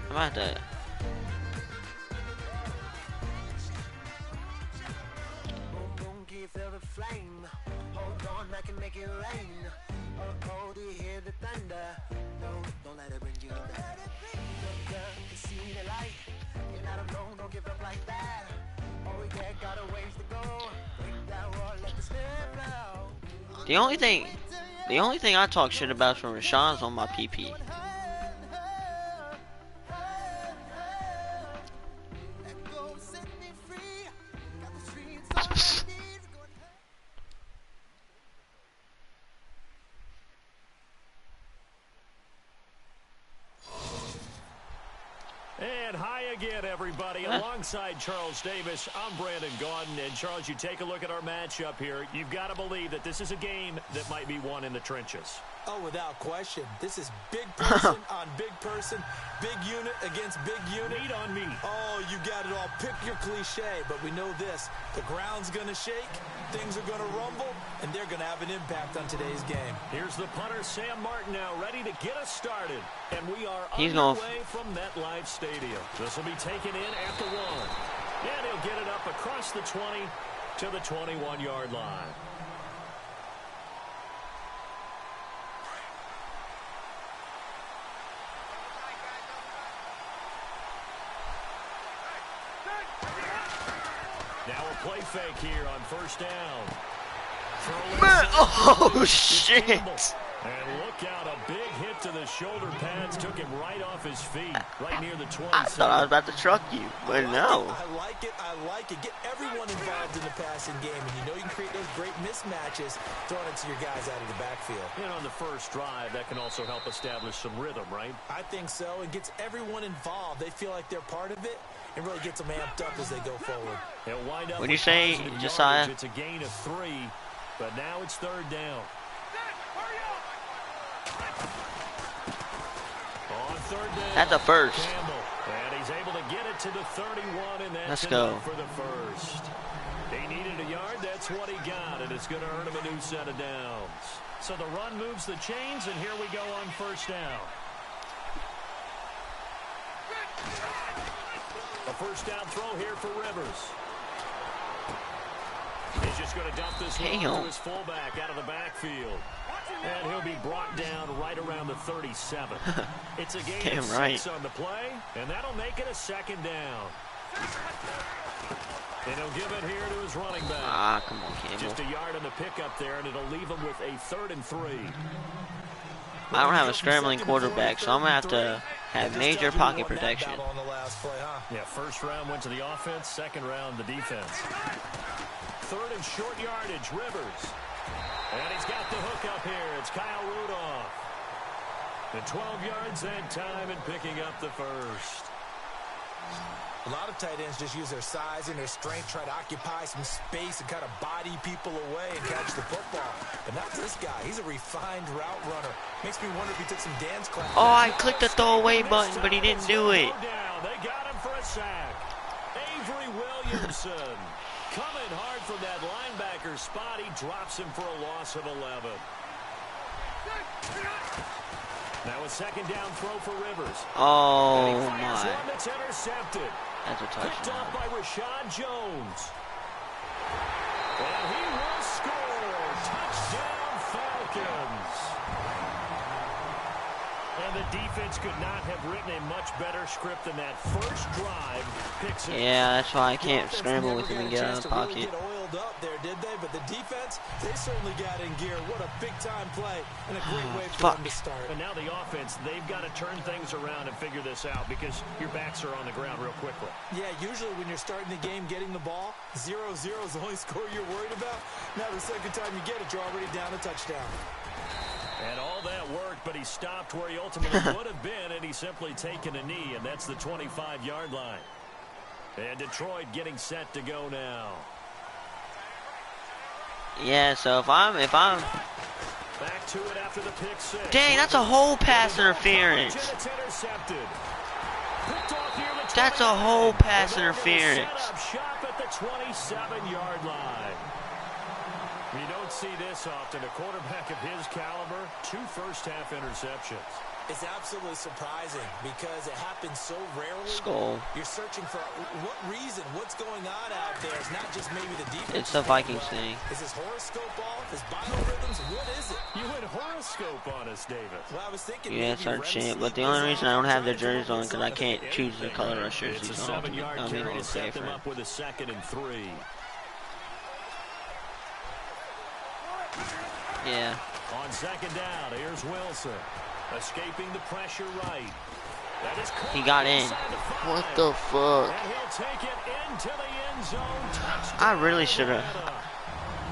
I'm about to. The only thing I talk shit about from Rashawn is on my PP. And hi again, everybody. Alongside Charles Davis, I'm Brandon Gaudin. And Charles, you take a look at our matchup here. You've got to believe that this is a game that might be won in the trenches. Oh, without question. This is big person on big person, big unit against big unit. Meat on meat. Oh, you got it all. Pick your cliche, but we know this. The ground's going to shake, things are going to rumble, and they're going to have an impact on today's game. Here's the punter, Sam Martin, now ready to get us started. And we are underway from MetLife Stadium. This will be taken in at the 1. And he'll get it up across the 20 to the 21-yard line. Now a play fake here on first down. Oh, shit. And look out, a big hit to the shoulder pads took him right off his feet, right near the 20. I thought I was about to truck you, but no. I like it. Get everyone involved in the passing game, and you know you can create those great mismatches throwing it to your guys out of the backfield. And on the first drive, that can also help establish some rhythm, right? I think so. It gets everyone involved. They feel like they're part of it. It really gets them amped up as they go forward. Wind up What do you say, Josiah? It's a gain of 3, but now it's third down. On third down, That's a first. Campbell, and he's able to get it to the 31, and that's Let's go for the first. He needed a yard. That's what he got, and it's going to earn him a new set of downs. So the run moves the chains, and here we go on first down. A first down throw here for Rivers. He's just going to dump this one to his fullback out of the backfield. And he'll be brought down right around the 37. It's a gain of 6 on the play, and that'll make it a second down. And he'll give it here to his running back. Ah, come on, Campbell. Just a yard on the pickup there, and it'll leave him with a 3rd and 3. I don't have a scrambling quarterback, so I'm going to have to have major pocket protection. Yeah, first round went to the offense, second round the defense. 3rd and short yardage, Rivers. And he's got the hook up here. It's Kyle Rudolph. The 12 yards that time and picking up the first. A lot of tight ends just use their size and their strength, try to occupy some space and kind of body people away and catch the football. But not this guy. He's a refined route runner. Makes me wonder if he took some dance class. Oh, I clicked the throwaway button, but he didn't do it. They got him for a sack. Avery Williamson coming hard from that linebacker spot. He drops him for a loss of 11. Now a second down throw for Rivers. Oh, my. That's intercepted. That's a touchdown. Picked off by Rashad Jones. And he will score. Touchdown, Falcons. And the defense could not have written a much better script than that. First drive picks it. Yeah, that's why I can't scramble with him and get out of the pocket. Get oiled up there, did they? But the defense, they certainly got in gear. What a big-time play and a great way for them to start. And now the offense, they've got to turn things around and figure this out because your backs are on the ground real quickly. Yeah, usually when you're starting the game getting the ball, 0-0 is the only score you're worried about. Now the second time you get it, you're already down a touchdown. And all that worked, but he stopped where he ultimately would have been, and he's simply taken a knee, and that's the 25-yard line. And Detroit getting set to go now. Yeah, so if I'm back to it after the pick six. Dang, that's a whole pass interference. That's a whole pass interference. Shop at the 27-yard line. You don't see this often. A quarterback of his caliber, 2 first-half interceptions. It's absolutely surprising because it happens so rarely. Skull. You're searching for what reason, what's going on out there. It's not just maybe the defense. It's the Vikings thing. Is his horoscope off? His biorhythms? What is it? You went horoscope on us, Davis. Well, I was thinking. Yeah, it's our champ. But the only reason I don't have their jerseys on because I can't choose the color of jerseys. It's a 7-yard carry to set them up with a 2nd and 3. Yeah. On 2nd down, here's Wilson. Escaping the pressure right. He got in. What the fuck? And he'll take it into the end zone. Touchdown. I really should have.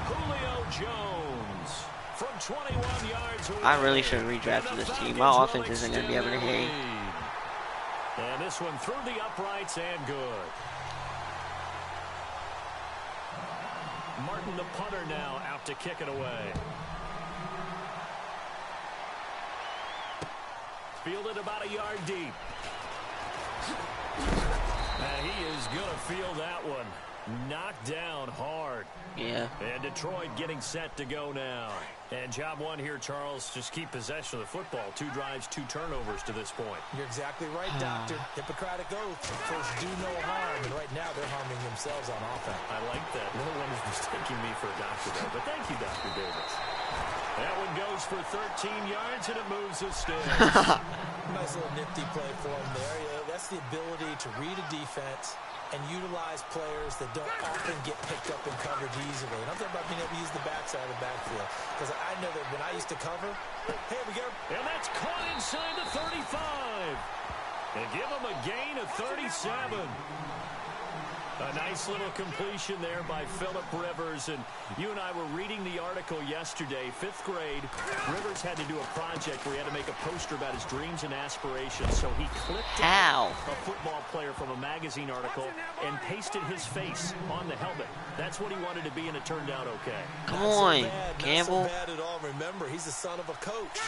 Julio Jones from 21 yards away. I really should have redrafted this team. My offense isn't going to be able to hit. And this one through the uprights and good. Martin, the punter, now out to kick it away. Fielded about a yard deep. And he is going to field that one. Knocked down hard. Yeah. And Detroit getting set to go now. And job one here, Charles, just keep possession of the football. 2 drives, 2 turnovers to this point. You're exactly right, Doctor. Hippocratic oath. First, do no harm. And right now, they're harming themselves on offense. I like that. No one is mistaking me for a doctor, though. But thank you, Dr. Davis. That one goes for 13 yards, and it moves the sticks. Nice little nifty play for him there. Yeah, that's the ability to read a defense and utilize players that don't often get picked up in coverage easily. And I'm talking about being able to use the backside of the backfield. Because I know that when I used to cover, here we go. And that's caught inside the 35. They give him a gain of 37. A nice little completion there by Phillip Rivers. And you and I were reading the article yesterday, 5th grade. Rivers had to do a project where he had to make a poster about his dreams and aspirations. So he clipped out a football player from a magazine article and pasted his face on the helmet. That's what he wanted to be, and it turned out okay. Come on, Campbell. Not so bad at all. Remember, he's the son of a coach.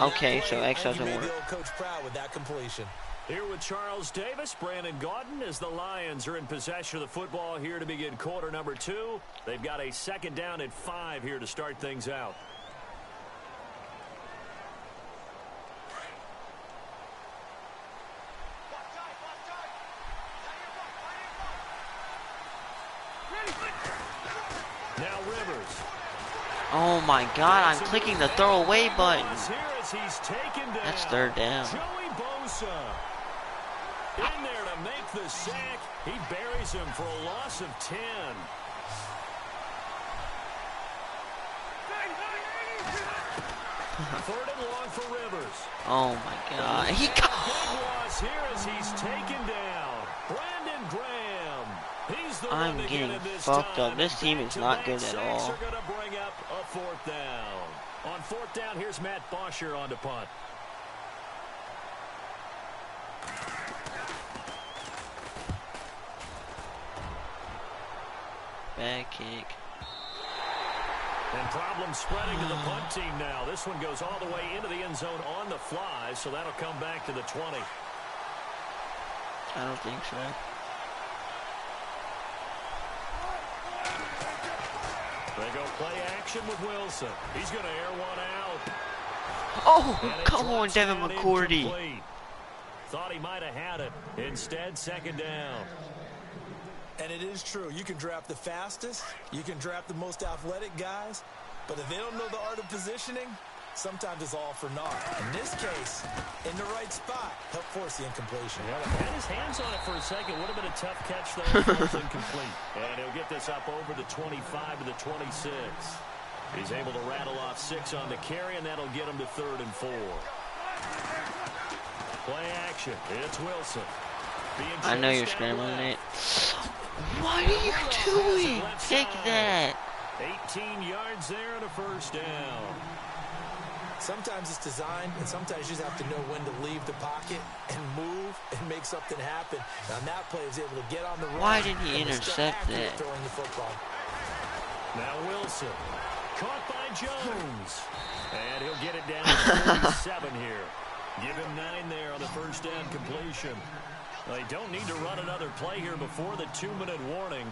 Okay, so X doesn't work. The old coach proud with that completion. Here with Charles Davis, Brandon Gaudin, as the Lions are in possession of the football here to begin quarter number 2. They've got a 2nd down and 5 here to start things out. Now Rivers. Oh my God, I'm clicking the throwaway button. That's 3rd down. In there to make the sack. He buries him for a loss of 10. Third and long for Rivers. Oh my God. He got big loss here as he's taken down. Brandon Graham. He's the I'm getting fucked up. This team is not good at all. Are going to bring up a 4th down. On 4th down, here's Matt Bosher on to punt. Bad kick. And problems spreading to the punt team now. This one goes all the way into the end zone on the fly, so that'll come back to the 20. I don't think so. They go play action with Wilson. He's going to air one out. Oh, come on, Devin McCourty. Thought he might have had it. Instead, 2nd down. And it is true. You can draft the fastest. You can draft the most athletic guys. But if they don't know the art of positioning, sometimes it's all for naught. In this case, in the right spot, help force the incompletion. Yeah, had his hands on it for a second. Would have been a tough catch, though. It's incomplete. And he'll get this up over the 25 to the 26. He's able to rattle off 6 on the carry, and that'll get him to 3rd and 4. Play action. It's Wilson. I know you're scrambling it. What are you doing? Take that. 18 yards there and a 1st down. Sometimes it's designed, and sometimes you just have to know when to leave the pocket and move and make something happen. Now, that play is able to get on the run. Why did he intercept that? Throwing the football. Now Wilson. Caught by Jones. And he'll get it down to 47 here. Give him 9 there on the 1st down completion. They don't need to run another play here before the 2-minute warning.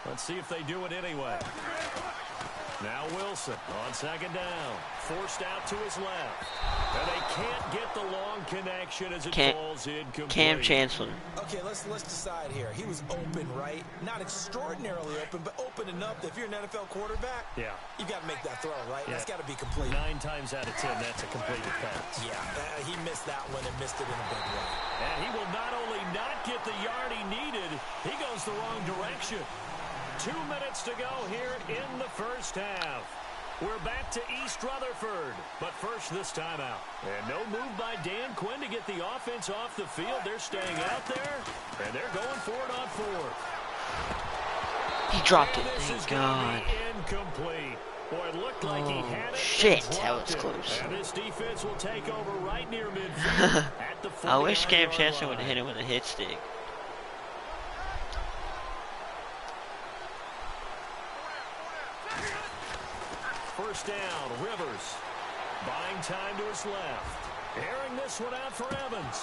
Let's see if they do it anyway. Now Wilson on second down. Forced out to his left. And they can't get the long connection as it falls incomplete. Cam Chancellor. Okay, let's decide here. He was open, right? Not extraordinarily open, but open enough that if you're an NFL quarterback, you got to make that throw, right? Yeah. That's got to be complete. 9 times out of 10, that's a completed pass. Yeah, he missed that one and missed it in a big way. And he will not only not get the yard he needed, he goes the wrong direction. 2 minutes to go here in the first half. We're back to East Rutherford, but first this time out. And no move by Dan Quinn to get the offense off the field. They're staying out there, and they're going for it on fourth. He dropped it, This thank is God. incomplete. Boy, it looked like he had it. Shit, that was close. And this defense will take over right near midfield at the 40-yard I wish Cam Chancellor line. would have hit him with a hit stick. First down, Rivers. Buying time to his left. Airing this one out for Evans.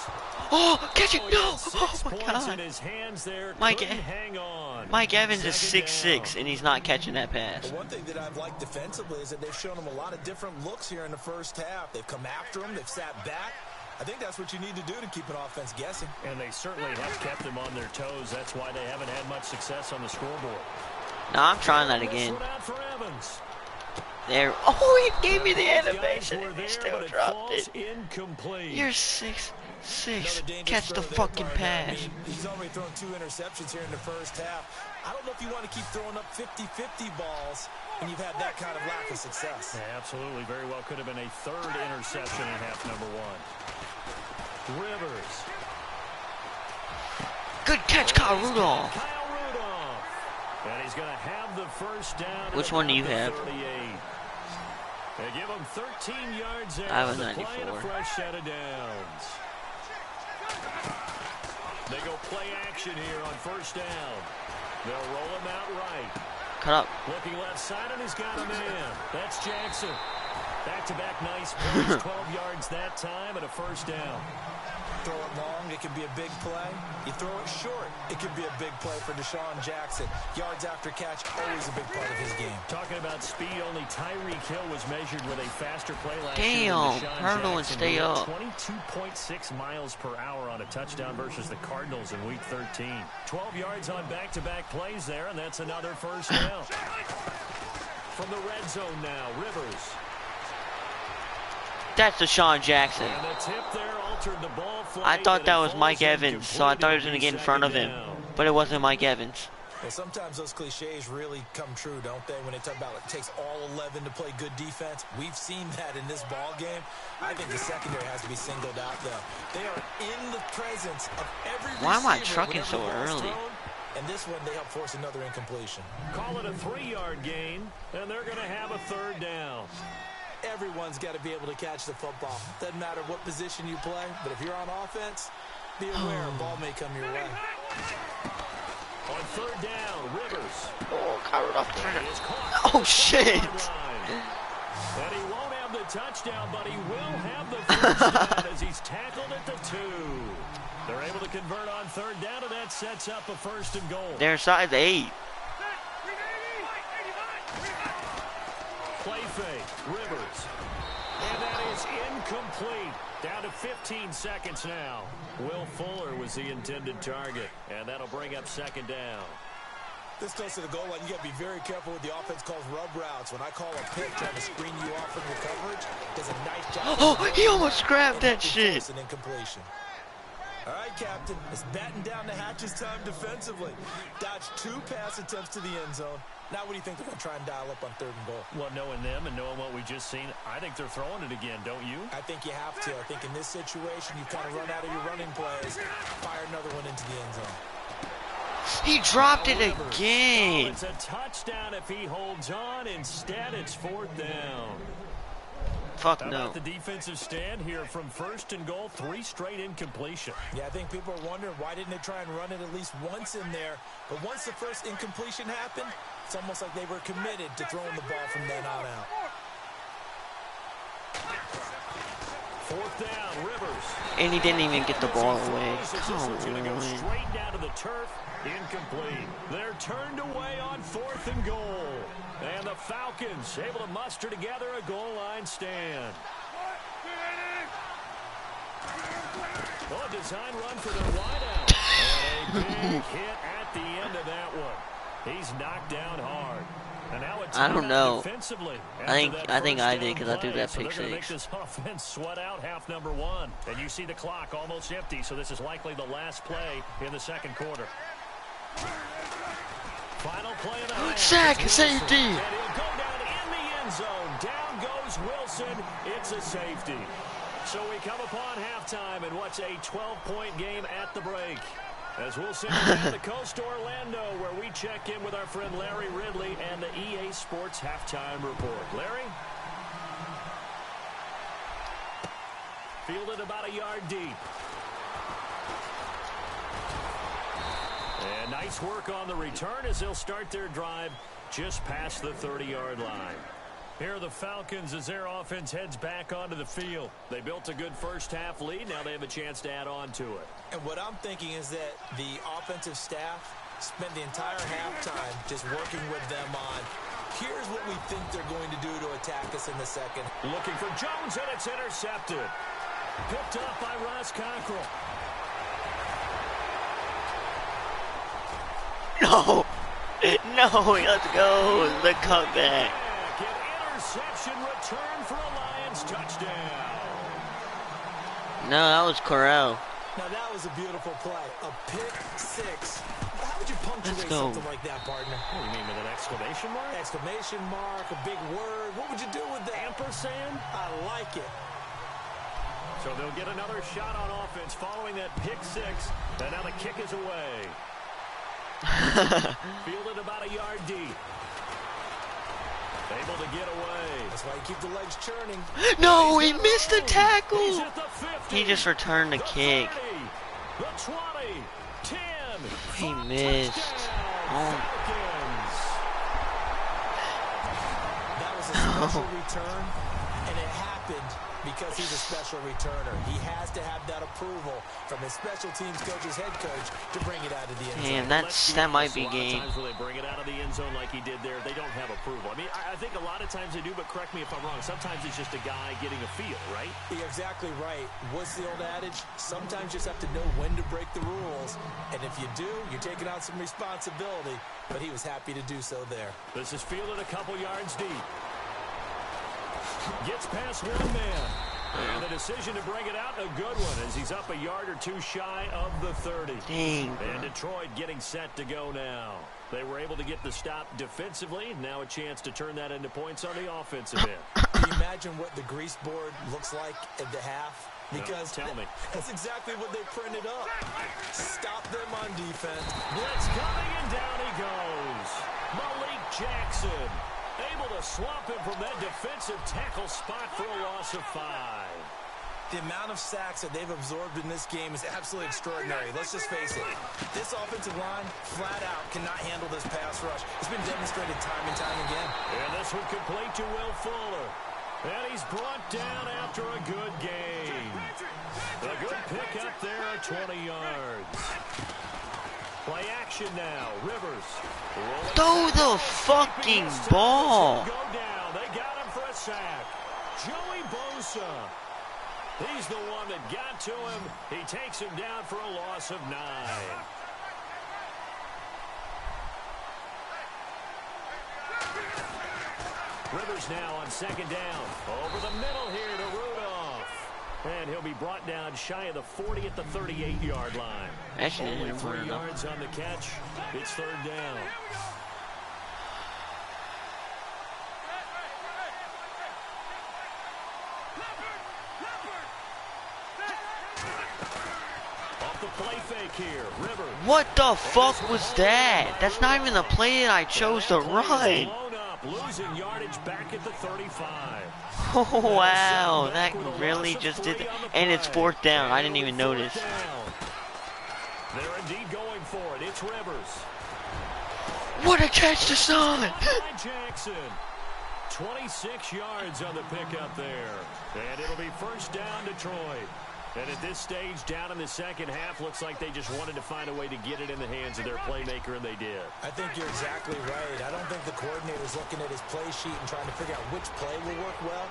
Oh, catch it! No! Oh Oh my God! in his hands there. Mike hang on. Mike Evans is Second 6'6", and he's not catching that pass. But one thing that I've liked defensively is that they've shown him a lot of different looks here in the first half. They've come after him. They've sat back. I think that's what you need to do to keep an offense guessing. And they certainly have kept them on their toes. That's why they haven't had much success on the scoreboard. No, I'm trying that again. This one out for Evans. There. Oh, he gave me the animation, Guys were and he there, still but dropped falls it. Incomplete. You're 6'6". Catch the Throw there, fucking partner. pass. I mean, he's already thrown 2 interceptions here in the first half. I don't know if you want to keep throwing up 50-50 balls when you've had that kind of lack of success. Yeah, absolutely. Very well could have been a third interception in half number 1. Rivers. Good catch, Kyle Rudolph. Kyle Rudolph. And he's going to have the first down. Which one do you have? 38. They give him 13 yards there. I have a on the play and 94. a fresh set of downs. They go play action here on first down. They'll roll him out right. Cut up. Looking left side, and he's got a man. That's Jackson. Back-to-back nice plays, 12 yards that time, and a first down. Throw it long, it can be a big play. You throw it short, it can be a big play for Deshaun Jackson. Yards after catch, always a big part of his game. Talking about speed, only Tyreek Hill was measured with a faster play last Damn, year than Deshaun hurdle and Jackson, stay who up. had 22.6 miles per hour on a touchdown versus the Cardinals in Week 13. 12 yards on back-to-back plays there, and that's another first down. From the red zone now, Rivers. That's Deshaun Jackson. And the tip there altered the ball flight. I thought that was falls Mike Evans, so I thought he was going to get in front of him. down. But it wasn't Mike Evans. Well, sometimes those cliches really come true, don't they? When they talk about it takes all 11 to play good defense. We've seen that in this ball game. I think the secondary has to be singled out, though. They are in the presence of every receiver. Why am I trucking so whenever the ball's early? thrown, and this one, they help force another incompletion. Call it a 3-yard gain, and they're going to have a third down. Everyone's got to be able to catch the football. Doesn't matter what position you play, but if you're on offense, be aware a ball may come your way. On third down, Rivers. Oh, covered off. And he is caught. Oh, shit. And he won't have the touchdown, but he will have the first down as he's tackled at the 2. They're able to convert on third down, and that sets up a first and goal. They're size 8. Play fake, Rivers. And that is incomplete. Down to 15 seconds now. Will Fuller was the intended target, and that'll bring up second down. This goes to the goal line. You got to be very careful with the offense calls rub routes. When I call a pick trying to screen you off in your coverage, does a nice job. Oh, he almost grabbed that shit. It's an incompletion. All right, Captain. It's batten down the hatches time defensively. Dodged 2 pass attempts to the end zone. Now what do you think they're going to try and dial up on third and goal? Well, knowing them and knowing what we just seen, I think they're throwing it again, don't you? I think you have to. I think in this situation, you kind of run out of your running plays. Fire another one into the end zone. He dropped it Oh, again. it's a touchdown if he holds on. Instead, it's fourth down. Fuck How no. about the defensive stand here from first and goal, 3 straight incompletion. Yeah, I think people are wondering why didn't they try and run it at least once in there. But once the first incompletion happened, it's almost like they were committed to throwing the ball from then on out. Fourth down. Rivers. And he didn't even get the ball away. Come Go on. straight down to the turf. Incomplete. They're turned away on 4th and goal. And the Falcons able to muster together a goal line stand. Oh, a design run for their wideout. And a big hit at the end of that one. He's knocked down hard. And now it's I don't know. defensively. I think I did because I threw that pick So make six. this offense sweat out half number 1. And you see the clock almost empty, so this is likely the last play in the second quarter. Final play of the half. Sack, safety. And he'll go down in the end zone. Down goes Wilson. It's a safety. So we come upon halftime in what's a 12-point game at the break. As we'll send you down the coast to Orlando, where we check in with our friend Larry Ridley and the EA Sports Halftime Report. Larry? Fielded about a yard deep. And nice work on the return as they'll start their drive just past the 30-yard line. Here are the Falcons as their offense heads back onto the field. They built a good first-half lead. Now they have a chance to add on to it. And what I'm thinking is that the offensive staff spent the entire halftime just working with them on, here's what we think they're going to do to attack us in the second. Looking for Jones, and it's intercepted. Picked up by Ross Cockrell. No. No, let's go. The cutback. An interception return for a Lions touchdown. No, that was Corral. Now that was a beautiful play. A pick six. How would you punctuate something like that, partner? What do you mean, with an exclamation mark? Exclamation mark, a big word. What would you do with that? Ampersand? I like it. So they'll get another shot on offense following that pick six. And now the kick is away. Fielded about a yard deep. Able to get away. That's why you keep the legs churning. No, he missed the tackle. He's at the 50, He just returned the kick. 30, the 20, 10. He missed. Oh. That was a special return, and it happened because he's a special returner. He has to have that approval from his special teams coach's head coach to bring it out of the end zone. Damn, that might be A lot of game. times when they bring it out of the end zone like he did there, they don't have approval. I mean, I think a lot of times they do, but correct me if I'm wrong. Sometimes it's just a guy getting a feel, right? You're exactly right. What's the old adage? Sometimes you just have to know when to break the rules. And if you do, you're taking on some responsibility. But he was happy to do so there. This is fielded a couple yards deep. Gets past one man. And the decision to bring it out, a good one, as he's up a yard or two shy of the 30. Dang. And Detroit getting set to go now. They were able to get the stop defensively. Now a chance to turn that into points on the offensive end. Can you imagine what the grease board looks like at the half? Because tell me. That's exactly what they printed up. Stop them on defense. Blitz coming, and down he goes. Malik Jackson able to swamp him from that defensive tackle spot for a loss of 5. The amount of sacks that they've absorbed in this game is absolutely extraordinary. Let's just face it. This offensive line, flat out, cannot handle this pass rush. It's been demonstrated time and time again. And this one complete to Will Fuller. And he's brought down after a good game. A good pick up there at 20 yards. Play action now. Rivers. Throw the fucking ball. Go down. They got him for a sack. Joey Bosa. He's the one that got to him. He takes him down for a loss of 9. Rivers now on second down. Over the middle here to Rudolph. And he'll be brought down shy of the 40 at the 38-yard line. Actually, only 3 yards on the catch. It's third down. Off the play fake here. Rivers. What the fuck was that? That's not even the play that I chose to run. Losing yardage back at the 35. Oh, wow. That really just did. And it's fourth down. I didn't even notice. They're indeed going for it. It's Rivers. What a catch to Son. Jackson. 26 yards on the pickup there. And it'll be first down, Detroit. And at this stage, down in the second half, looks like they just wanted to find a way to get it in the hands of their playmaker, and they did. I think you're exactly right. I don't think the coordinator's looking at his play sheet and trying to figure out which play will work well.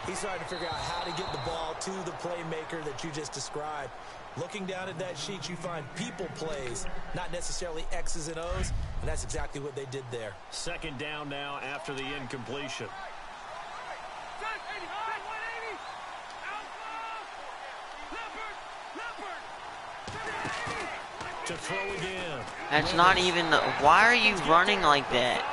He's trying to figure out how to get the ball to the playmaker that you just described. Looking down at that sheet, you find people plays, not necessarily X's and O's, and that's exactly what they did there. Second down now after the incompletion. To throw again. That's not even the... Why are you running like that?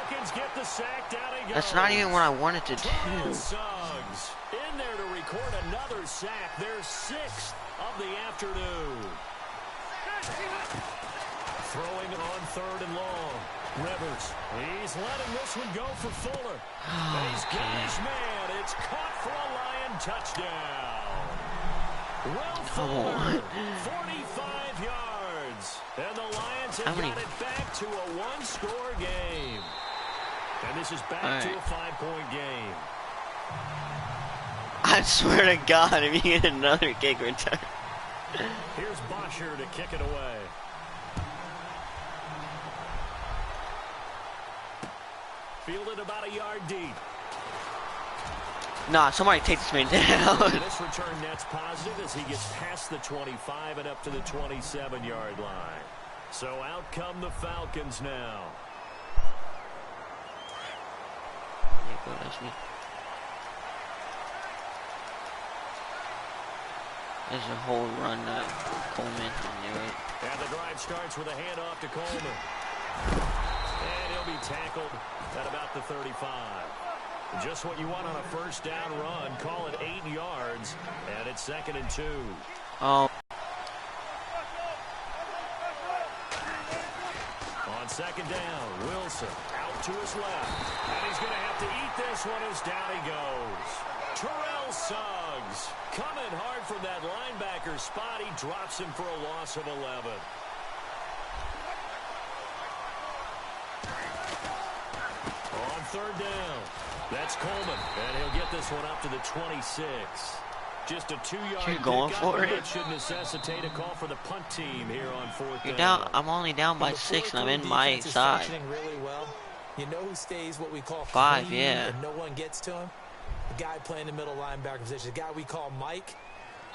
That's not even what I wanted to do. Suggs in there to record another sack. Their 6th of the afternoon. Throwing on 3rd and long. Rivers. He's letting this one go for Fuller. He's got his man. It's caught for a Lion touchdown. Well, Fuller, 45 yards. And the Lions have got it back to a 1-score game. And this is back to a 5-point game. I swear to God, if you get another kick return. Here's Bosher to kick it away. Fielded about a yard deep. Nah, somebody take this man down. This return net's positive as he gets past the 25 and up to the 27-yard line. So out come the Falcons now. There's a whole run Coleman. I knew it. And the drive starts with a handoff to Coleman. And he'll be tackled at about the 35. Just what you want on a first down run. Call it 8 yards. And it's 2nd and 2. Oh. On 2nd down, Wilson out to his left. And he's going to have to eat this one as down he goes. Terrell Suggs coming hard from that linebacker spot. He drops him for a loss of 11. On 3rd down, that's Coleman. And he'll get this one up to the 26. Just a 2-yard going for it. Should necessitate a call for the punt team here on 4th You're down. down. I'm only down by 6, and I'm in my side. Really well. You know who stays what we call 5, clean yeah. and no one gets to him? The guy playing the middle linebacker position, the guy we call Mike.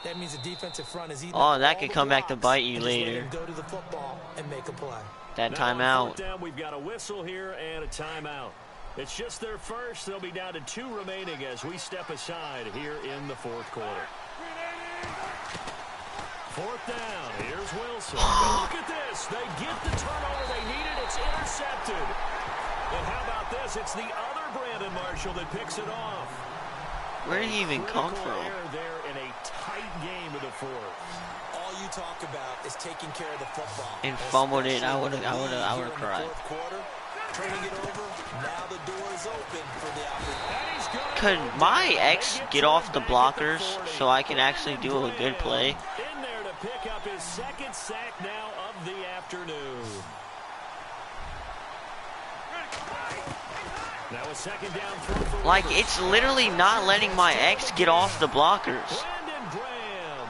That means the defensive front is eating. Oh, that could come back to bite you later. Go to the football and make a play. That now timeout. Down, we've got a whistle here and a timeout. It's just their first. They'll be down to 2 remaining as we step aside here in the 4th quarter. 4th down. Here's Wilson. Look at this. They get the turnover they needed. It's intercepted. And how about this? It's the other Brandon Marshall that picks it off. Where did he even come from? Error there in a tight game of the 4th. All you talk about is taking care of the football. And fumbled it. I would have cried. Turning it over. Now the door is open for the opportunity. Could my ex get off the blockers so I can actually do a good play? In there to pick up his 2nd sack now of the afternoon. Now a 2nd down throw for Like, it's literally not letting my ex get off the blockers. Brandon Graham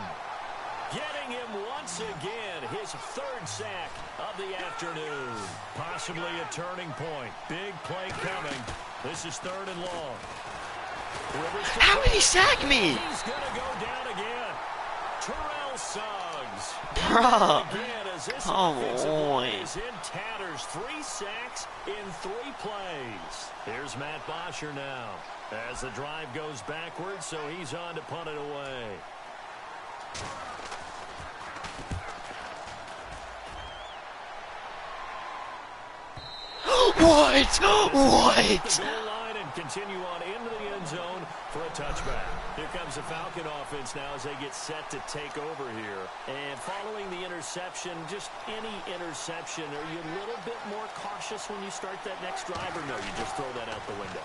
getting him once again, his 3rd sack of the afternoon. Possibly a turning point. Big play coming. This is 3rd and long. How did he sack me? He's going to go down again. Terrell Suggs. Bruh. Again, as this Come offensive on. line is in tatters. 3 sacks in 3 plays. Here's Matt Bosher now as the drive goes backwards, so he's on to punt it away. What? What? The goal line and continue on into the end zone for a touchback. Here comes the Falcon offense now as they get set to take over here. And following the interception, just any interception, are you a little bit more cautious when you start that next drive, or no, you just throw that out the window?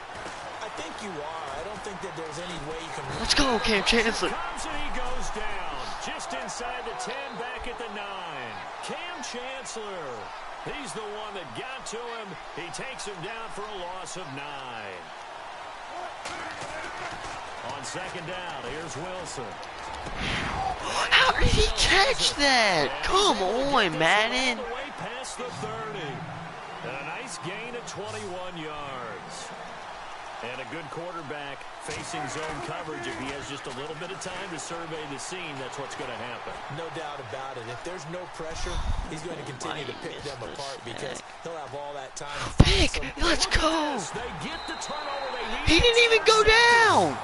I think you are. I don't think that there's any way you can... Let's go, Cam Chancellor. Comes and he goes down. Just inside the 10, back at the 9. Cam Chancellor. He's the one that got to him. He takes him down for a loss of 9. On second down, here's Wilson. How did he catch that? Come on, Madden. Way past the 30. And a nice gain of 21 yards. And a good quarterback facing zone coverage. If he has just a little bit of time to survey the scene, that's what's going to happen. No doubt about it. If there's no pressure, he's going to continue to pick them apart because he'll have all that time. Pick! Let's go! They get the turnover they need. He didn't even go down!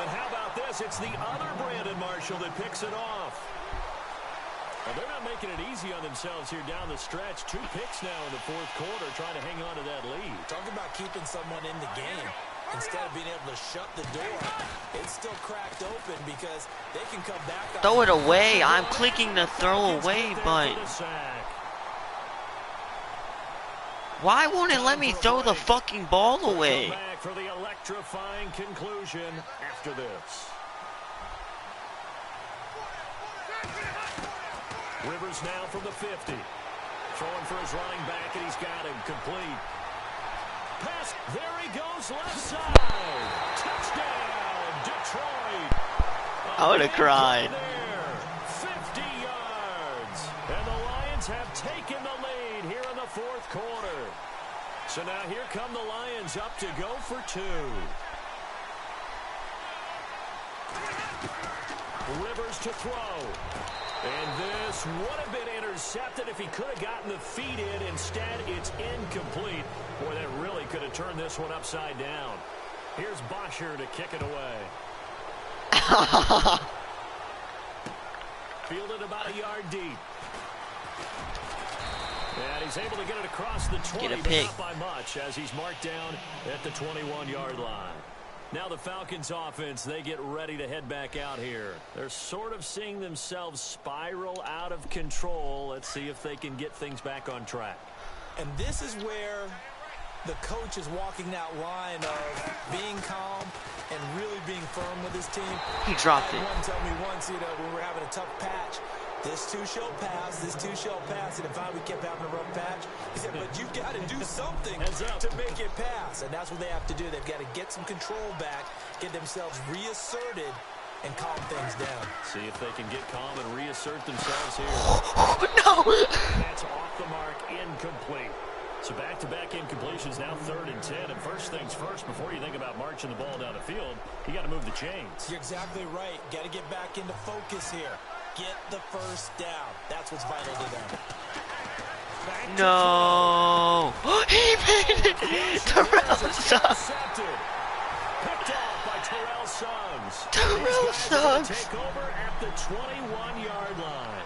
And how about this? It's the other Brandon Marshall that picks it off. Well, they're not making it easy on themselves here down the stretch. 2 picks now in the fourth quarter, trying to hang on to that lead. Talk about keeping someone in the game. Instead of being able to shut the door, it's still cracked open because they can come back. Throw it away. I'm clicking the throw away button. Why won't it let me throw the fucking ball away? Back for the electrifying conclusion after this. Rivers now from the 50. Throwing for his running back, and he's got him complete. Pass, there he goes, left side. Touchdown, Detroit. I would have cried. 50 yards. And the Lions have taken the lead here in the fourth quarter. So now here come the Lions up to go for 2. Rivers to throw. And this would have been intercepted if he could have gotten the feet in. Instead, it's incomplete. Boy, that really could have turned this one upside down. Here's Bosher to kick it away. Fielded about a yard deep. And he's able to get it across the 20, but not by much, as he's marked down at the 21-yard line. Now the Falcons offense, they get ready to head back out here. They're sort of seeing themselves spiral out of control. Let's see if they can get things back on track. And this is where the coach is walking that line of being calm and really being firm with his team. He dropped it. One told me once, when we were having a tough patch, this too shall pass, this too shall pass. And if we kept having a rough patch, he said, but you've got to do something to make it pass. And that's what they have to do. They've got to get some control back, get themselves reasserted, and calm things down. See if they can get calm and reassert themselves here. No! That's off the mark, incomplete. So back-to-back incompletions, now 3rd and 10. And first things first, before you think about marching the ball down the field, you got to move the chains. You're exactly right. Got to get back into focus here. Get the first down. That's what's vital to them. No! He made it! Terrell Suggs! Picked off by Terrell Suggs. Terrell Suggs! Take over at the 21-yard line.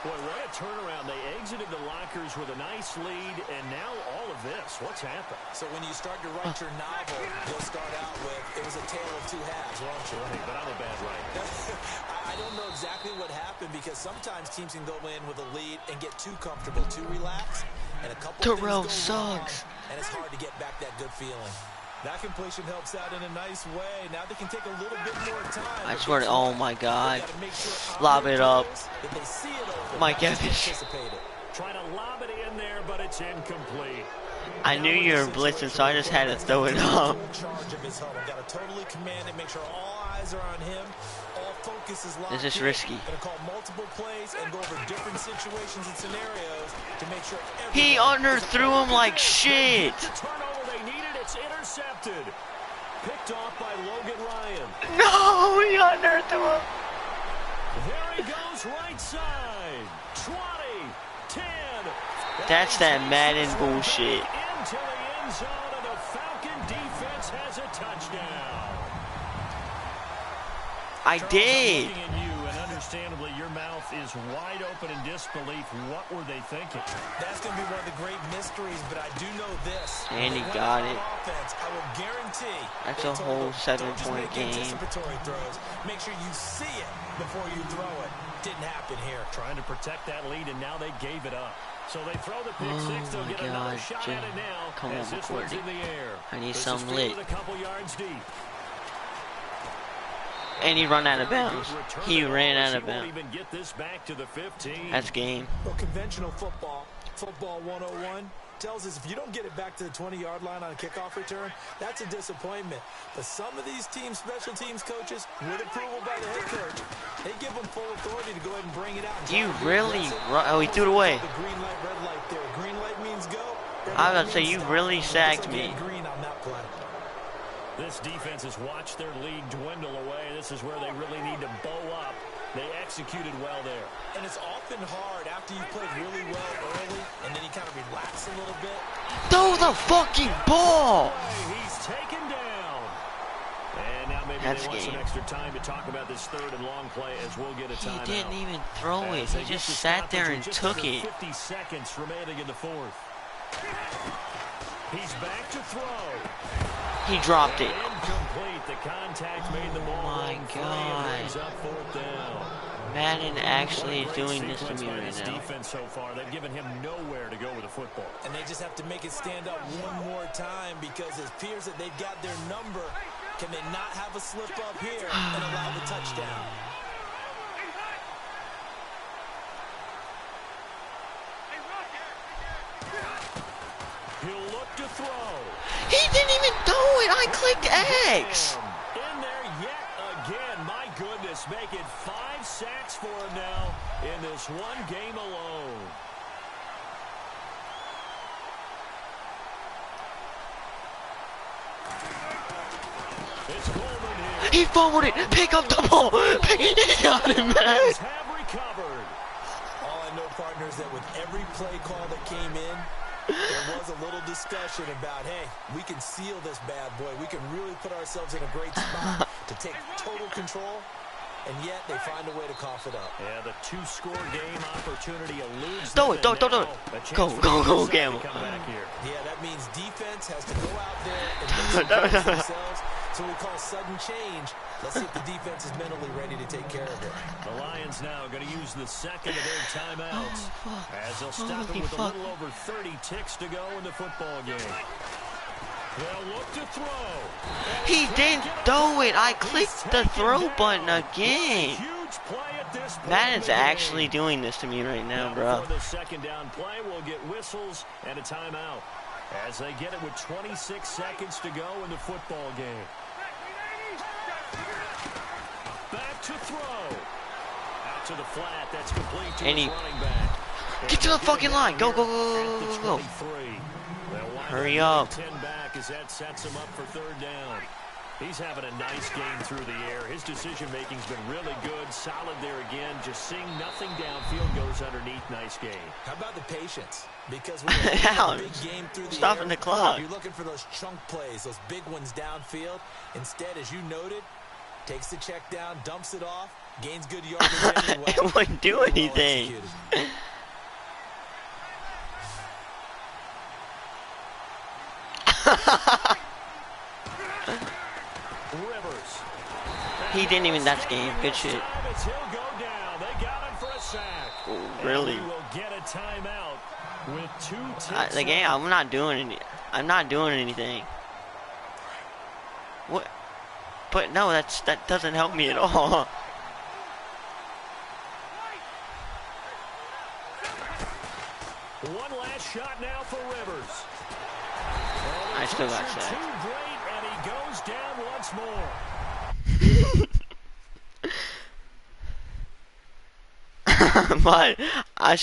Boy, what a turnaround. They exited the lockers with a nice lead, and now all of this. What's happened? So when you start to write your novel, you'll start out with, it was a tale of 2 halves, won't you? Right, but I'm a bad writer. I don't know exactly what happened because sometimes teams can go in with a lead and get too comfortable, too relaxed, and a couple Terrell things go wrong, Suggs. and it's hard to get back that good feeling. That completion helps out in a nice way. Now they can take a little bit more time. I swear to, oh my God. Lob it up. Mike Evans. Trying to lob it in there, but it's incomplete. I knew you were blitzing, so I just had to throw it up. Charge of his huddle. Got to totally command it, make sure all eyes are on him. All focus is locked. This is risky. Gonna call multiple plays and go over different situations and scenarios to make sure he underthrew him like shit. Turnover they needed. It's intercepted. Picked off by Logan Ryan. No, he underthrew him. There he goes, right side. 20, 10. That's that Madden bullshit. Into the end zone, and the Falcon defense has a touchdown. I did. Looking at you, and understandably, your mouth is wide open in disbelief. What were they thinking? That's going to be one of the great mysteries, but I do know this. And he got it. Offense, I will guarantee. That's a whole 7-point game. Anticipatory throws. Make sure you see it before you throw it. Didn't happen here. Trying to protect that lead, and now they gave it up. So they throw the pick six. They'll get another shot at it now. Come on, as this one's in the air. I need This some is lit. a couple yards deep. And he run out of bounds. He ran out of He won't bounds. even get this back to the 15. That's game. Well, conventional football 101, tells us if you don't get it back to the 20-yard line on a kickoff return, that's a disappointment. But some of these teams, special teams coaches, with approval by the head coach, they give them full authority to go ahead and bring it out. You really? Oh, he threw it away. The green light, red light there. Green light means go. I was gonna say, you really sacked me. Green on that play. This defense has watched their lead dwindle away. This is where they really need to bow up. They executed well there. And it's often hard after you played really well early, and then you kind of relax a little bit. Throw the fucking ball! He's taken down. And now maybe they want some extra time to talk about this third and long play as we'll get a timeout. He didn't even throw it. He just sat there and took it. 50 seconds remaining in the fourth. He's back to throw. He dropped it. Incomplete. The contact made the ball. Oh my God. Up fourth down. Madden actually is doing this to me right now. Defense so far, they've given him nowhere to go with the football. And they just have to make it stand up one more time because it appears that they've got their number. Can they not have a slip up here and allow the touchdown? He'll look to throw. He didn't even throw it. I clicked X. In there yet again. My goodness, make it 5 sacks for him now in this one game alone. It's Coleman here. He fumbled it. Pick up the ball. He got it, man. Have recovered. All I know, partners, that with every play call that came in, there was a little discussion about, hey, we can seal this bad boy. We can really put ourselves in a great spot to take total control, and yet they find a way to cough it up. Yeah, the 2-score game opportunity eludes Throw it, them, throw it. Go, Gamble. Yeah, that means defense has to go out there and make some plays themselves. So we call sudden change. Let's see if the defense is mentally ready to take care of it. The Lions now going to use the second of their timeouts as they'll stop it with a little over 30 ticks to go in the football game. They'll look to throw. He didn't throw it. I clicked the throw button again. Huge play at this point. Madden's actually doing this to me right now, bro. For the second down play, we'll get whistles and a timeout as they get it with 26 seconds to go in the football game. Back to throw. Out to the flat. That's complete to his running back. Get to the fucking line. Go. Hurry up. 10 back as that sets him up for third down. He's having a nice game through the air. His decision-making's been really good. Solid there again. Just seeing nothing downfield goes underneath. Nice game. How about the patience? Because when you're a big game through the stopping the clock. You're looking for those chunk plays, those big ones downfield. Instead, as you noted, takes the check down, dumps it off, gains good yardage anyway. It wouldn't do anything. Rivers. He didn't even. That's game. Good shit. Oh, really? The game. I'm not doing any. I'm not doing anything. What? But no, that doesn't help me at all. One last shot now for Rivers. I still got sacked. Too great, and he goes down once more. But I should.